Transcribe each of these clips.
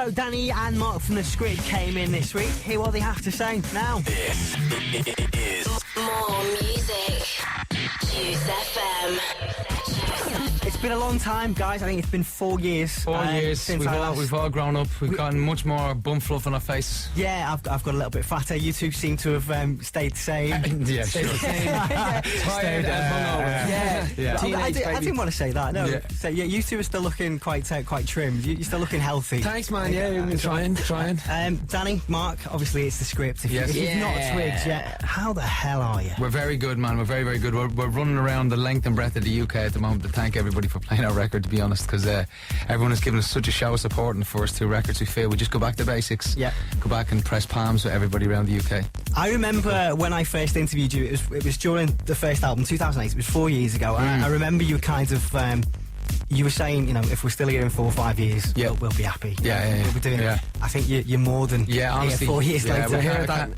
So Danny and Mark from The Script came in this week. Hear what they have to say now. This is More music. Juice FM. It's been a long time, guys. I think it's been 4 years. 4 years. Since We've all grown up. We've gotten much more bum fluff on our faces. Yeah, I've got a little bit fatter. You two seem to have stayed the same. Yeah, Stayed sure. the same. Tired and hungover. Yeah. Teenage I didn't want to say that. No. Yeah. So yeah, you two are still looking quite trimmed. You're still looking healthy. Thanks, man. Yeah, we've been trying. Danny, Mark, obviously it's The Script. If Yes. you've not twigged yet, how the hell are you? We're very good, man. We're very, very good. We're running around the length and breadth of the UK at the moment to thank everybody for playing our record, to be honest, because everyone has given us such a show of support in the first two records. We feel we just go back to basics. Yeah. Go back and press palms with everybody around the UK. I remember when I first interviewed you, it was during the first album, 2008. It was 4 years ago. And I remember you kind of... you were saying, you know, if we're still here in 4 or 5 years, Yeah. we'll be happy. Yeah. We'll be doing Yeah. it. I think you're more than Honestly, 4 years later. we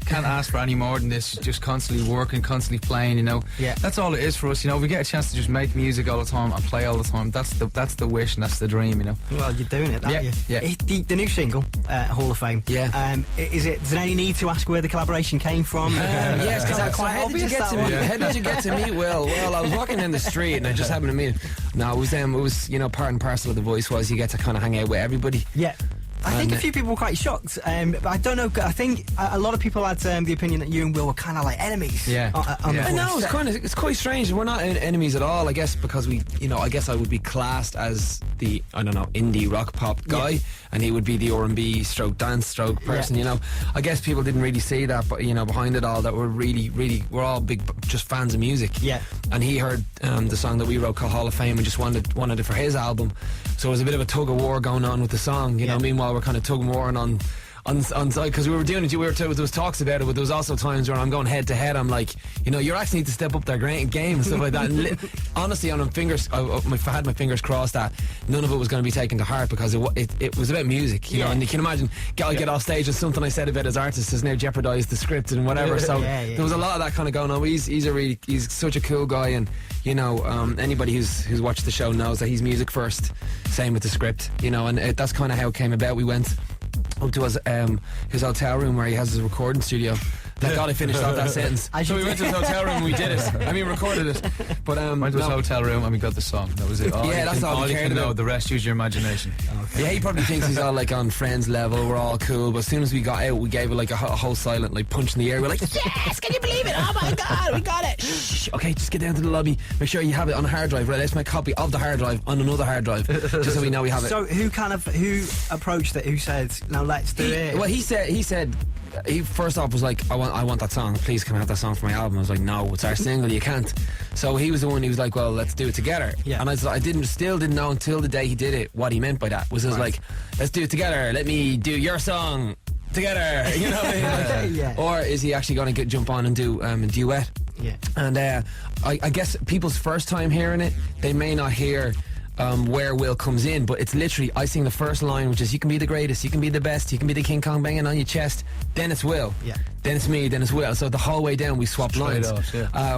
can't ask for any more than this. Just constantly working, constantly playing. You know, Yeah. that's all it is for us. You know, we get a chance to just make music all the time and play all the time. That's the wish and that's the dream. You know. Well, you're doing it, aren't you? Yeah. The new single, Hall of Fame. Yeah. Is there any need to ask where the collaboration came from? Yes, because how did you get to me? Yeah. How did you get to meet Will? Well, I was walking down the street and I just happened to meet him. No, it was you know, part and parcel of the voice was you get to kind of hang out with everybody. Yeah. I think And, a few people were quite shocked. But I don't know. I think a lot of people had the opinion that you and Will were kind of like enemies. Yeah. On the I know voice. it's quite strange. We're not enemies at all. I guess because I guess I would be classed as the indie rock pop guy, Yeah. and he would be the R&B stroke dance stroke person. Yeah. You know, I guess people didn't really see that, but you know, behind it all, that we're all big just fans of music. Yeah. And he heard the song that we wrote called Hall of Fame and just wanted it for his album. So it was a bit of a tug of war going on with the song. You know, meanwhile we're kind of tug of warring on side because we were doing it. There was talks about it, but there was also times where I'm going head to head. I'm like, you know, you actually need to step up their game and stuff like that. And honestly, I had my fingers crossed that none of it was going to be taken to heart because it was about music, you know. And you can imagine, I'll get off stage and something I said about his artist has now jeopardised the script and whatever. So there was a lot of that kind of going on. But he's such a cool guy, and you know, anybody who's watched the show knows that he's music first. Same with the script, you know, and that's kind of how it came about. We went up to his hotel room where he has his recording studio. Thank God I finished off that sentence. So we went to his hotel room and we did it. I mean, recorded it. But Went to his hotel room and we got the song. That was it. That's all we you cared can know. about. The rest, use your imagination. Yeah, he probably thinks he's all like on friends level. We're all cool. But as soon as we got out, we gave it like a whole silent like punch in the air. We're like, yes, can you believe it? Oh my God, we got it. Shh. Okay, just get down to the lobby. Make sure you have it on a hard drive. Right, let's make a copy of the hard drive on another hard drive, just so we know we have it. So who approached it? Who said, "No, let's do it"? Well, he said. He first off was like, I want that song. Please, can I have that song for my album? I was like, no, it's our single. You can't. So he was the one who was like, well, let's do it together. Yeah. And I still didn't know until the day he did it what he meant by that. Was like, let's do it together. Let me do your song together. You know what I mean? Yeah. Or is he actually going to jump on and do a duet? Yeah. And I guess people's first time hearing it, they may not hear where Will comes in, but it's literally, I sing the first line, which is, you can be the greatest, you can be the best, you can be the King Kong banging on your chest, then it's Will, then it's me, then it's Will. So the whole way down we swap lines,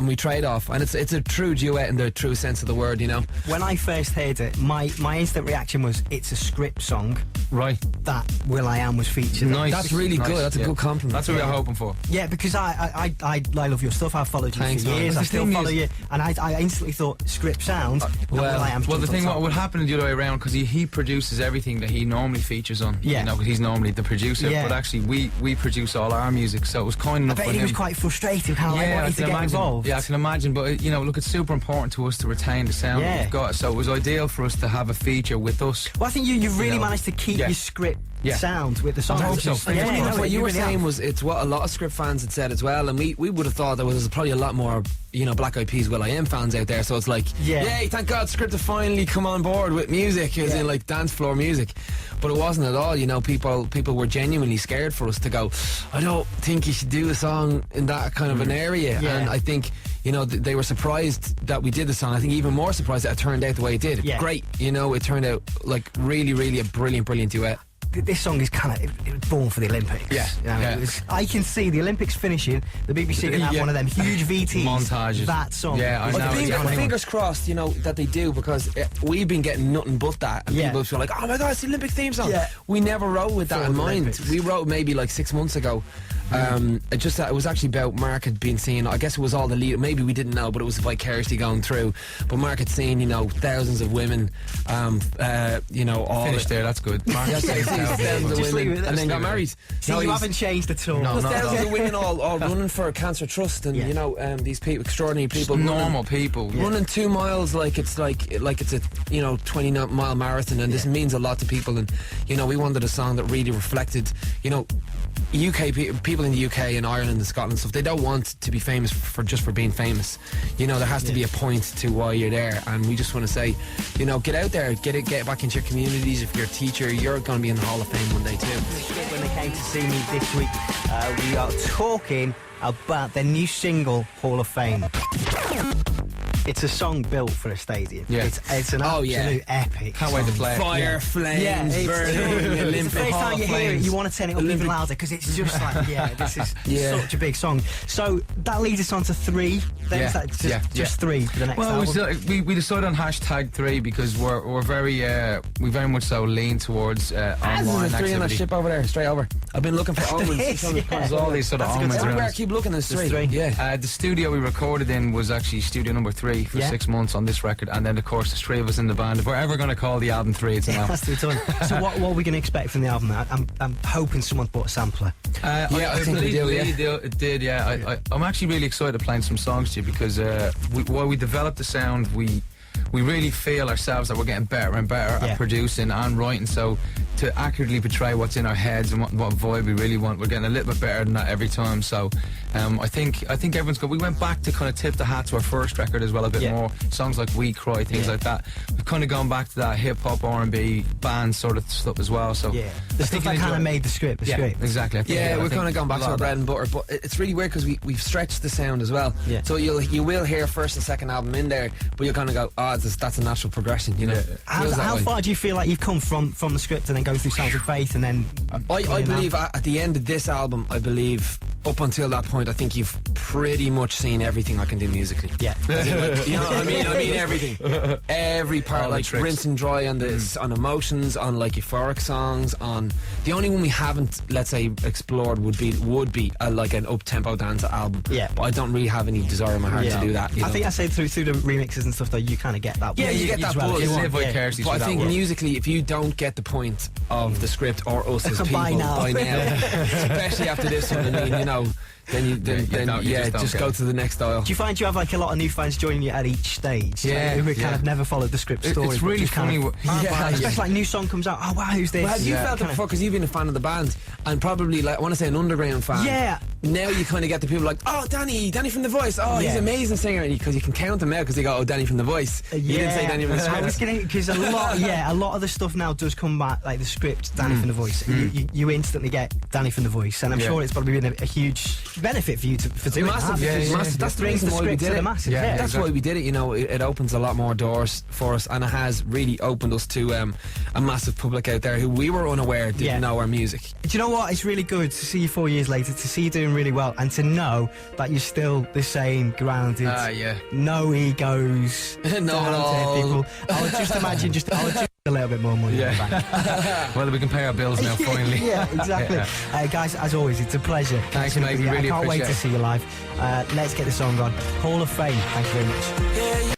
we trade off, and it's a true duet in the true sense of the word, you know. When I first heard it, my instant reaction was, it's a script song. Right. That Will.i.am was featured. Nice. That's really good. That's a good compliment. That's what we were hoping for. Yeah, because I love your stuff. I've followed you Thanks, for man. years. The I still thing follow is- you, and I instantly thought script sound. Will.i.am's Well, the jumped thing on what top. would happen the other way around, because he produces everything that he normally features on. Yeah. You know, because he's normally the producer. Yeah. But actually, we produce all our music, so it was kind I enough bet for he him. was quite frustrated, kind of like I wanting to can get imagine. involved. Yeah, I can imagine. But you know, look, it's super important to us to retain the sound that we've got. So it was ideal for us to have a feature with us. Well, I think you really know. managed to keep Yeah. your script Yeah. sound with the songs. I hope so. Yeah, Funny enough, what you were really saying have. was it's what a lot of script fans had said as well, and we would have thought there was probably a lot more, you know, Black Eyed Peas, Will.i.am fans out there. So it's like, yay, thank God script have finally come on board with music, as in like dance floor music. But it wasn't at all. You know, people were genuinely scared for us to go, I don't think you should do a song in that kind of an area. Yeah. And I think, you know, they were surprised that we did the song. I think even more surprised that it turned out the way it did. Yeah. Great, you know, it turned out like really, really a brilliant duet. this song is kind of it was born for the Olympics. Yeah, You know, yeah. I can see the Olympics finishing. The BBC can have Yeah. one of them huge VTs. Montages. That song. Yeah, I It's know, the it's big funny. one. Fingers crossed, you know, that they do, because we've been getting nothing but that, and Yeah. people feel like, oh my god, it's the Olympic theme song. Yeah. We never wrote with that For in the mind. Olympics. We wrote maybe like 6 months ago. It was actually about Mark had been seeing, I guess it was all the lead, maybe we didn't know, but it was vicariously going through. But Mark had seen, you know, thousands of women, you know, all Finished there, that's good. Mark, Yeah, say thousands of Just leave women, it, and then just got leave it. married. See, No, you he was- haven't changed at all. No, There's not at thousands all. of women all running for cancer trust, and Yeah. you know, these people, extraordinary people, normal people. running 2 miles like it's a 20-mile marathon, and this means a lot to people. And you know, we wanted a song that really reflected, you know, people in the UK and Ireland and Scotland and stuff. They don't want to be famous for being famous. You know, there has to be a point to why you're there, and we just want to say, you know, get out there, get back into your communities. If you're a teacher, you're going to be in the Hall of Fame one day too. When they came to see me this week, we are talking about their new single, Hall of Fame. It's a song built for a stadium. Yeah. It's an Oh, yeah. absolute epic. Can't wait to song. play it. Fire, flames, Yeah, it's burning, the Olympic first Hall time of you hear it, Flames. you want to turn it up even louder because it's just like, this is Yeah. such a big song. So that leads us on to 3. Then Yeah, is that just, yeah, just 3 for the next Well, album? we decided on #3 because we're very we very much so lean towards There's online a 3 on that activity. ship over there, straight over. I've been looking for omens. is, yeah. There's all these sort of That's a good omens sign. Everywhere I around. keep looking, there's There's 3. 3. Yeah. The studio we recorded in was actually studio number 3 for Yeah. 6 months on this record, and then of course there's 3 of us in the band. If we're ever going to call the album 3, it's now. That's the done. So what are we going to expect from the album? I'm hoping someone bought a sampler. Yeah, I think we believe do, it did, yeah. I'm actually really excited playing some songs to you because while we developed the sound, we really feel ourselves that we're getting better and better Yeah. at producing and writing. So to accurately portray what's in our heads and what vibe we really want, we're getting a little bit better than that every time. So I think everyone's good. We went back to kind of tip the hat to our first record as well a bit Yeah. more. Songs like We Cry, things Yeah. like that. We've kind of gone back to that hip hop, R&B, band sort of stuff as well. So Yeah, I the think stuff that you'll kind of enjoy it. made the script. The Yeah, script. exactly. I think- Yeah, I we're think kind of gone back a to lot our of bread that. and butter, but it's really weird because we've stretched the sound as well. Yeah. So you will hear first and second album in there, but you'll kind of go, that's a natural progression, you know. Feels that How way. far do you feel like you've come from the script and then going through Sounds of Faith and then? I believe at the end of this album, I believe up until that point, I think you've pretty much seen everything I can do musically. Yeah. You know what I mean? I mean everything. Every part, All the like tricks. Rinse and Dry on this, on emotions, on like euphoric songs, on the only one we haven't, let's say, explored would be like an up tempo dance album. Yeah. But I don't really have any desire in my heart to do that. You I know? think I said through the remixes and stuff though, you kind of get that. Yeah, you get that as well, buzz. if You want. live vicariously But I through think that world. musically, if you don't get the point of the script or us as people By now. especially after this one, I mean, you know, then you you just don't just get go it. to the next dial. Do you find you have like a lot of new fans joining you at each stage? Yeah, Like, who kind yeah. of never followed the script story. It's but really just kind funny. of- Yeah. Especially like new song comes out. Oh wow, who's this? Well, have you Yeah. felt it Kinda- before? Because you've been a fan of the band, and probably, like, I want to say an underground fan. Yeah. Now you kind of get the people like, oh, Danny from The Voice. Oh, he's Yeah. an amazing singer. Because you can count them out because they go, oh, Danny from The Voice. You didn't say Danny from The I was Script. gonna because a lot of the stuff now does come back like the script, Danny from The Voice. You instantly get Danny from The Voice, and I'm Yeah. sure it's probably been a huge benefit for you for doing Massive, that. yeah, because massive. it That's the brings reason why we script did to the it. masses. Yeah, Yeah, That's why we did it. You know, it opens a lot more doors for us, and it has really opened us to a massive public out there who we were unaware didn't Yeah. know our music. Do you know what? It's really good to see you 4 years later, to see you doing really well, and to know that you're still the same grounded. Yeah. No egos. No down at to all. people. I would just imagine I would just a little bit more money in the bank. Well, we can pay our bills now, finally. Yeah, exactly. Guys, as always, it's a pleasure. Thanks, catching up mate. with you. Really I can't wait to appreciate it. see you live. Let's get the song on. Hall of Fame. Thank you very much.